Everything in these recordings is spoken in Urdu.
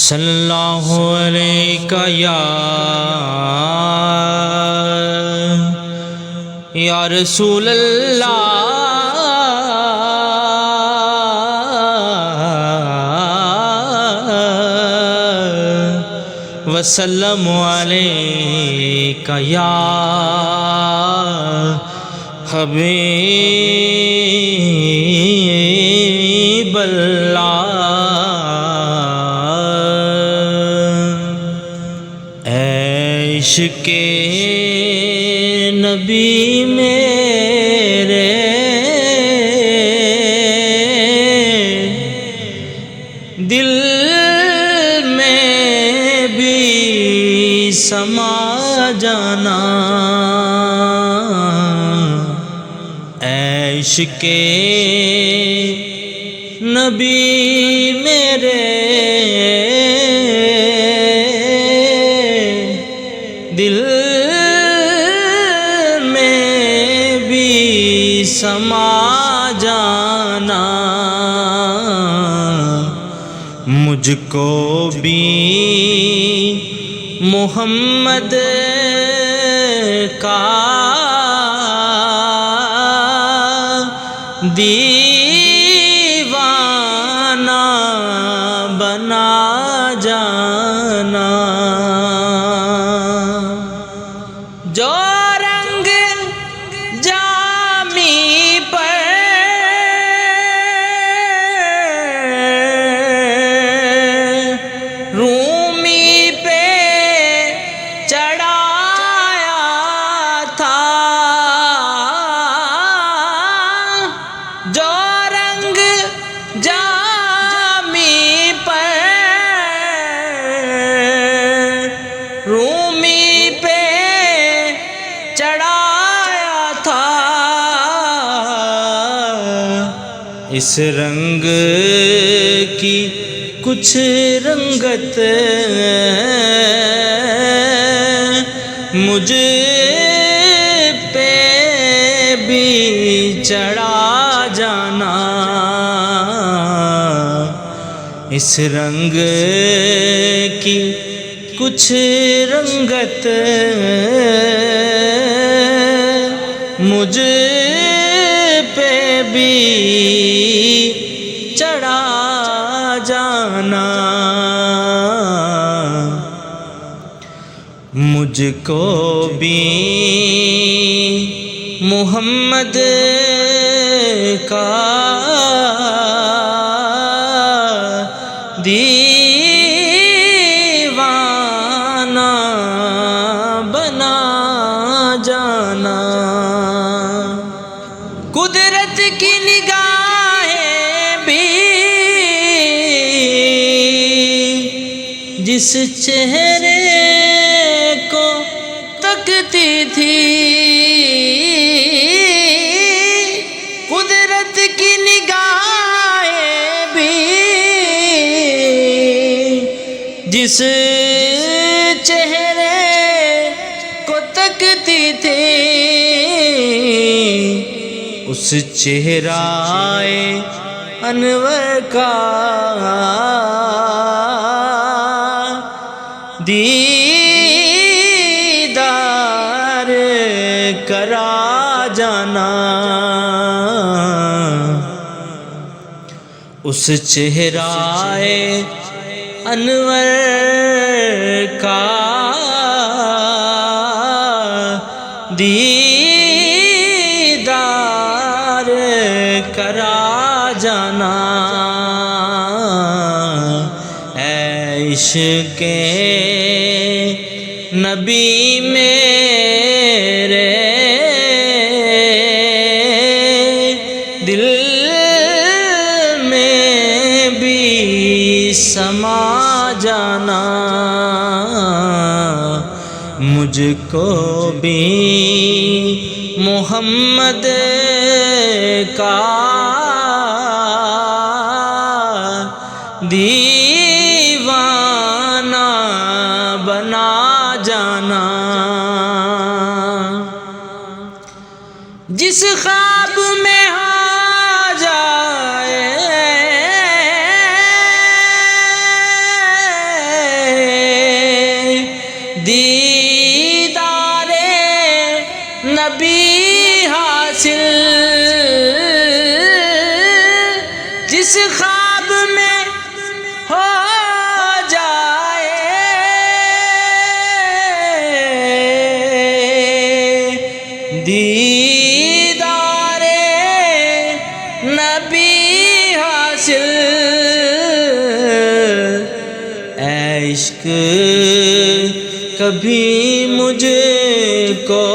صلی اللہ علیہ یا رسول اللہ وسلم علیک یا حبیب اللہ۔ عشق نبی میرے دل میں بھی سما جانا، عشق نبی میرے دل میں بھی سما جانا، مجھ کو بھی محمد کا دیوانہ بنا جانا، جو رنگ جامی پر رومی پہ چڑھایا تھا، جو رنگ جامی پر رومی پہ چڑھایا تھا، اس رنگ کی کچھ رنگت مجھ پہ بھی چڑھا جانا، اس رنگ کی کچھ رنگت مجھ پہ بھی چڑھا جانا، مجھ کو بھی محمد کا دیوانہ بنا جانا، قدرت کی نگاہیں بھی جس چہرے کو تکتی تھی، قدرت کی نگاہیں بھی جس چہرے کو تکتی تھی، اس چہرہ انور کا دیدار کرا جانا، اس چہرہ انور کا دیدار کرا جانا، عشق نبی میرے دل میں بھی سما جانا، مجھ کو بھی محمد کا دیوانہ بنا جانا، جس خواب میں آ جائے جس خواب میں ہو جائے دیدار نبی حاصل، اے عشق کبھی مجھ کو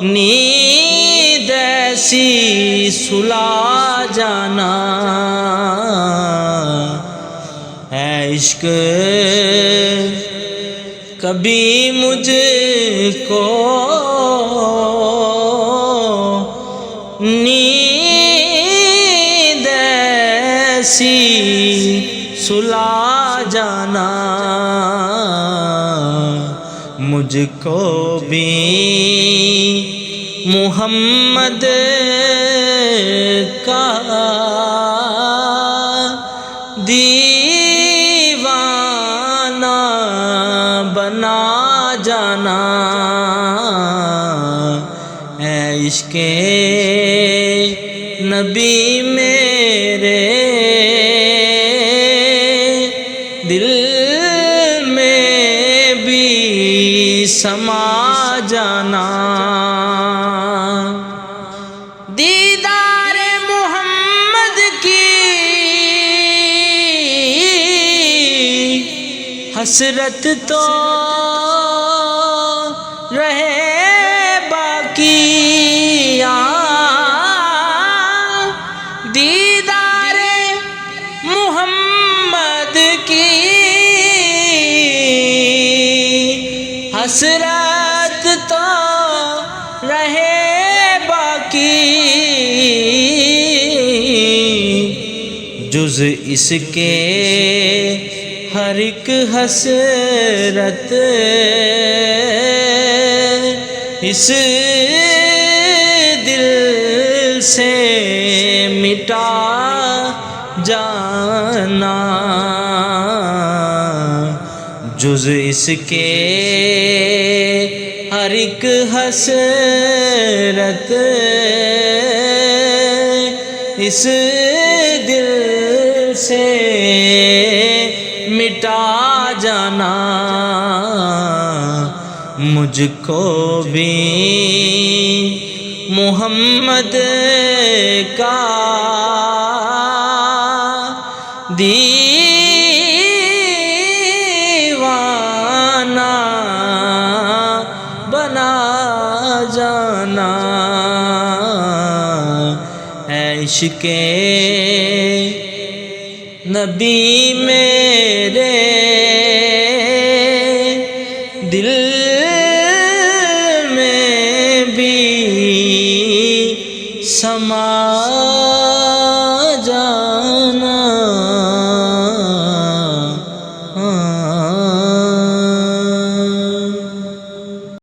نیند ایسی سلا جانا، اے عشق کبھی مجھ کو نیند ایسی سلا جانا، مجھ کو بھی محمد کا دیوانہ بنا جانا، اے عشق نبی میرے دل میں بھی سما جانا، دیدار محمد کی حسرت تو رہے باقی، دیدار محمد کی حسرت تو رہے باقی، جز اس کے ہر ایک حسرت اس دل سے مٹا جانا، جز اس کے ہر ایک حسرت اس دل سے مٹا جانا، مجھ کو بھی محمد کا دیوانہ بنا جانا، اے عشق نبی میرے دل میں بھی سما جانا۔